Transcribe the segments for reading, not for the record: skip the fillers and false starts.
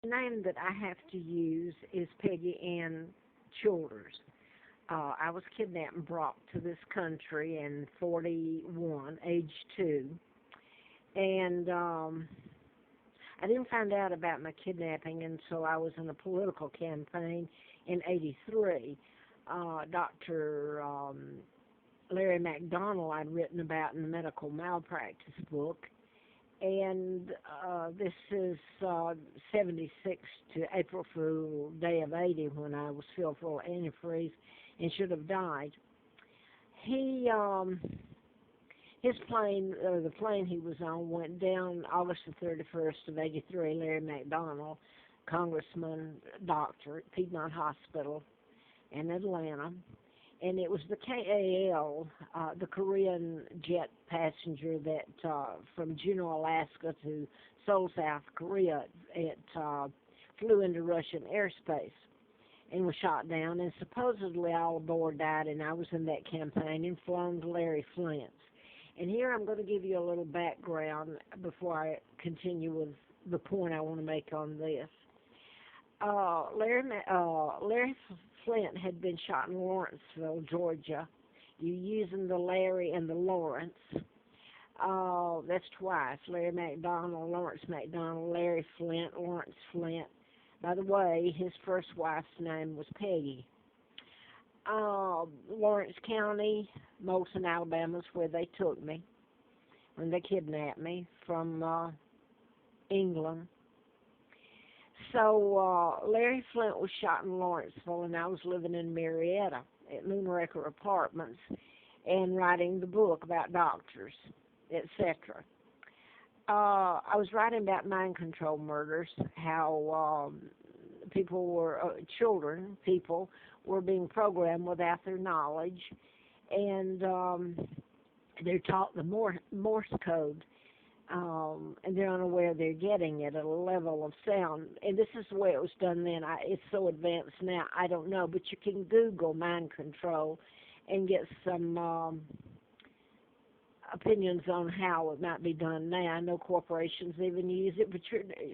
The name that I have to use is Peggy Ann Childers. I was kidnapped and brought to this country in 41, age 2. And I didn't find out about my kidnapping until I was in a political campaign in 83. Dr. Larry McDonald I'd written about in the medical malpractice book. And this is 76 to April Fool Day of 80 when I was filled full of antifreeze and should have died. He, his plane, or the plane he was on, went down August the 31st of 83. Larry McDonald, congressman, doctor at Piedmont Hospital in Atlanta. And it was the KAL, the Korean jet passenger that from Juneau, Alaska to Seoul, South Korea, it flew into Russian airspace and was shot down. And supposedly all aboard died, and I was in that campaign and flown to Larry Flint's. And here I'm going to give you a little background before I continue with the point I want to make on this. Larry Flint had been shot in Lawrenceville, Georgia. You using the Larry and the Lawrence. That's twice. Larry McDonald, Lawrence McDonald, Larry Flint, Lawrence Flint. By the way, his first wife's name was Peggy. Lawrence County, Moulton, Alabama is where they took me when they kidnapped me from England. So Larry Flint was shot in Lawrenceville, and I was living in Marietta at Moonraker Apartments and writing the book about doctors, etc. I was writing about mind control murders, how people were, people were being programmed without their knowledge, and they're taught the Morse code. And they're unaware they're getting it at a level of sound. And this is the way it was done then. It's so advanced now, I don't know. But you can Google mind control and get some opinions on how it might be done now. I know corporations even use it, but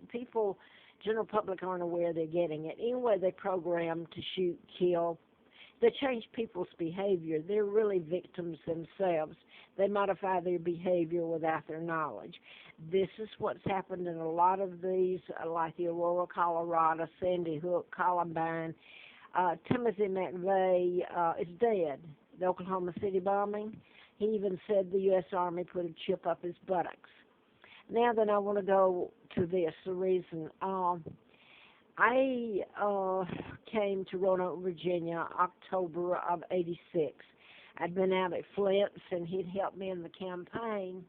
people, general public aren't aware they're getting it. Anyway, they program to shoot, kill. They change people's behavior. They're really victims themselves. They modify their behavior without their knowledge. This is what's happened in a lot of these, like the Aurora, Colorado, Sandy Hook, Columbine. Timothy McVeigh is dead. The Oklahoma City bombing. He even said the U.S. Army put a chip up his buttocks. Now then, I want to go to this, the reason. I came to Roanoke, Virginia, October of '86. I'd been out at Flint's, and he'd helped me in the campaign.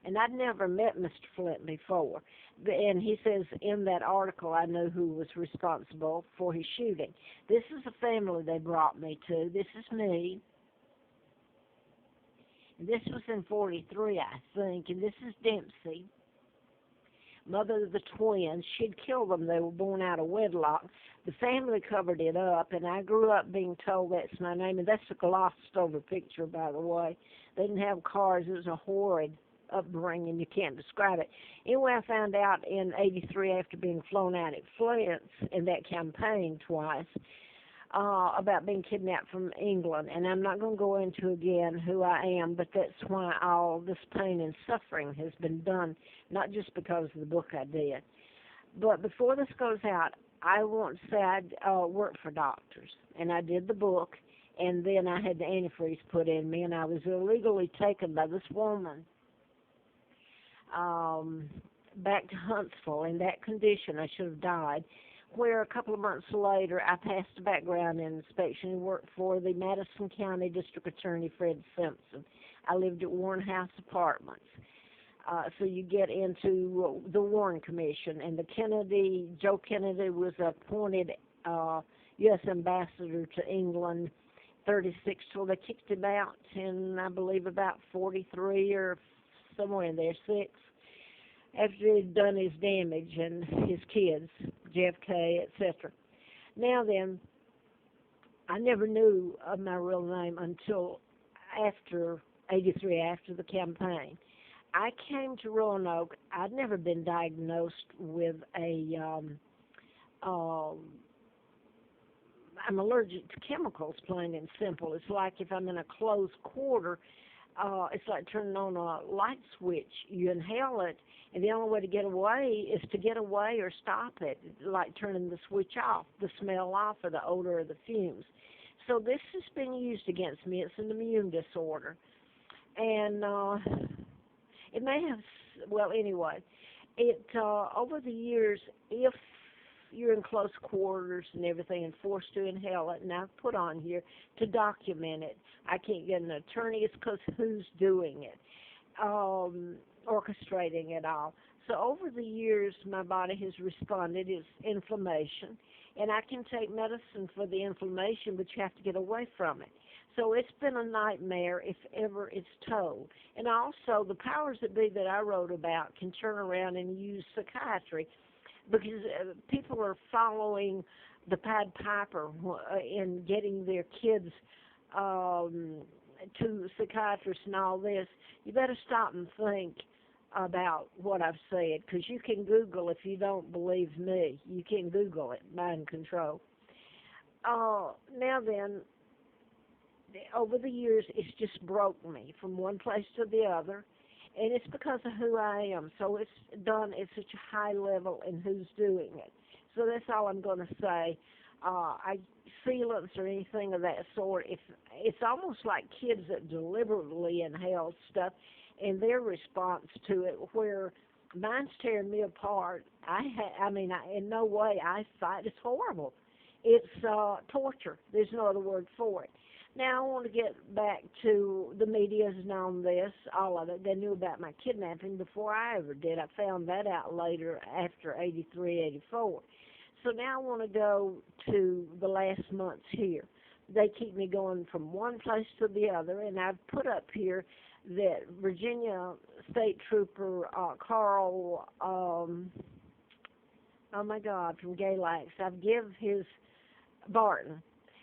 And I'd never met Mr. Flint before. And he says in that article I knew who was responsible for his shooting. This is a family they brought me to. This is me. This was in 43, I think. And this is Dempsey, mother of the twins. She'd killed them. They were born out of wedlock. The family covered it up, and I grew up being told that's my name. And that's a glossed-over picture, by the way. They didn't have cars. It was a horrid upbringing. You can't describe it. Anyway, I found out in '83 after being flown out at Flint's in that campaign twice about being kidnapped from England. And I'm not going to go into again who I am, but that's why all this pain and suffering has been done, not just because of the book I did. But before this goes out, I want to say I worked for doctors, and I did the book, and then I had the antifreeze put in me, and I was illegally taken by this woman back to Huntsville. In that condition, I should have died, where a couple of months later, I passed a background inspection and worked for the Madison County District Attorney, Fred Simpson. I lived at Warren House Apartments. So you get into the Warren Commission, and Joe Kennedy was appointed U.S. Ambassador to England, 36 till they kicked him out in, I believe, about 43 or somewhere in there, 6, after he'd done his damage and his kids, JFK, etc. Now then, I never knew of my real name until after '83, after the campaign. I came to Roanoke. I'd never been diagnosed with a Um, I'm allergic to chemicals, plain and simple. It's like if I'm in a closed quarter, it's like turning on a light switch. You inhale it, and the only way to get away is to get away or stop it, like turning the switch off, the smell off, or the odor or the fumes. So this has been used against me. It's an immune disorder. And it may have, well, anyway, over the years, if you're in close quarters and everything and forced to inhale it, and I've put on here to document it. I can't get an attorney. It's because who's doing it, orchestrating it all. So over the years, my body has responded. It's inflammation, and I can take medicine for the inflammation, but you have to get away from it. So it's been a nightmare if ever it's told. And also, the powers that be that I wrote about can turn around and use psychiatry because people are following the Pied Piper in getting their kids to psychiatrists and all this. You better stop and think about what I've said, because you can Google if you don't believe me. You can Google it, mind control. Now then, over the years, it's just broke me from one place to the other, and it's because of who I am. So it's done at such a high level and who's doing it. So that's all I'm going to say. I sealants or anything of that sort. If it's almost like kids that deliberately inhale stuff, and their response to it, where mine's tearing me apart. In no way I fight. It's horrible. It's torture. There's no other word for it. Now, I want to get back to the media's known this, all of it. They knew about my kidnapping before I ever did. I found that out later after 83, 84. So now I want to go to the last months here. They keep me going from one place to the other, and I've put up here that Virginia State Trooper Carl, from Galax, I've give his Barton.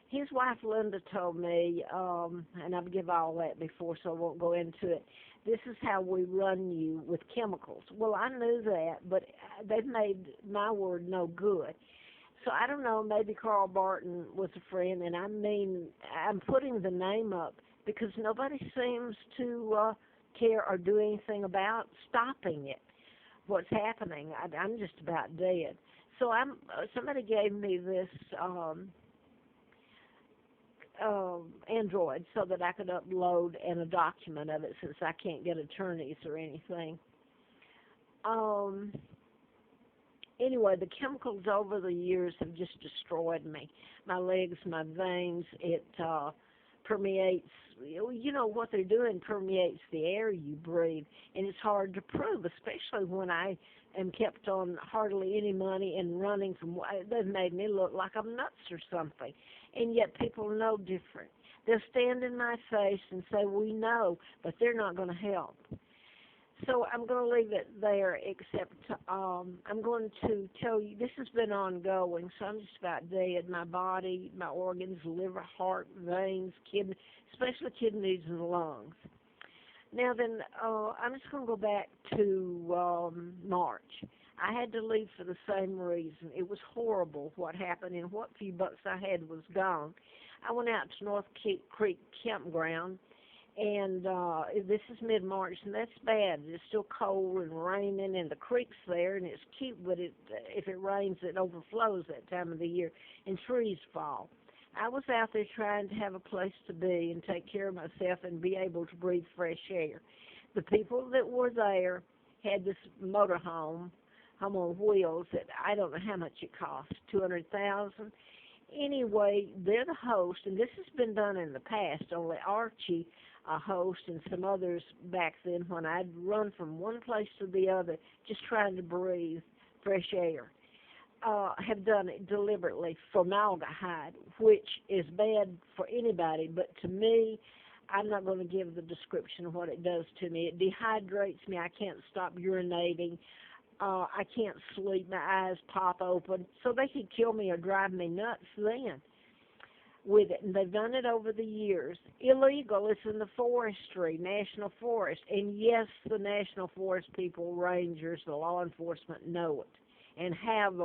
His wife Linda told me, and I've give all that before, so I won't go into it. This is how we run you with chemicals. Well, I knew that, but they've made my word no good. So I don't know, maybe Carl Barton was a friend, and I'm putting the name up because nobody seems to care or do anything about stopping it, what's happening. I'm just about dead. So somebody gave me this Android so that I could upload a document of it, since I can't get attorneys or anything. Anyway, the chemicals over the years have just destroyed me. My legs, my veins, it permeates, what they're doing permeates the air you breathe, and it's hard to prove, especially when I am kept on hardly any money and running from, they've made me look like I'm nuts or something, and yet people know different. They'll stand in my face and say, we know, but they're not going to help. So I'm going to leave it there, except I'm going to tell you, this has been ongoing, so I'm just about dead. My body, my organs, liver, heart, veins, kidney, especially kidneys and lungs. Now then, I'm just going to go back to March. I had to leave for the same reason. It was horrible what happened, and what few bucks I had was gone. I went out to North Creek Campground, and this is mid-March, and that's bad. It's still cold and raining, and the creek's there, and it's cute, but if it rains, it overflows that time of the year, and trees fall. I was out there trying to have a place to be and take care of myself and be able to breathe fresh air. The people that were there had this motorhome, home on wheels, that I don't know how much it cost, $200,000. Anyway, they're the host, and this has been done in the past. Only Archie, a host, and some others back then, when I'd run from one place to the other just trying to breathe fresh air, have done it deliberately, formaldehyde, which is bad for anybody, but to me, I'm not going to give the description of what it does to me. It dehydrates me. I can't stop urinating. I can't sleep. My eyes pop open. So they could kill me or drive me nuts then with it. And they've done it over the years. Illegal. It's in the forestry, national forest. And yes, the national forest people, rangers, the law enforcement know it and have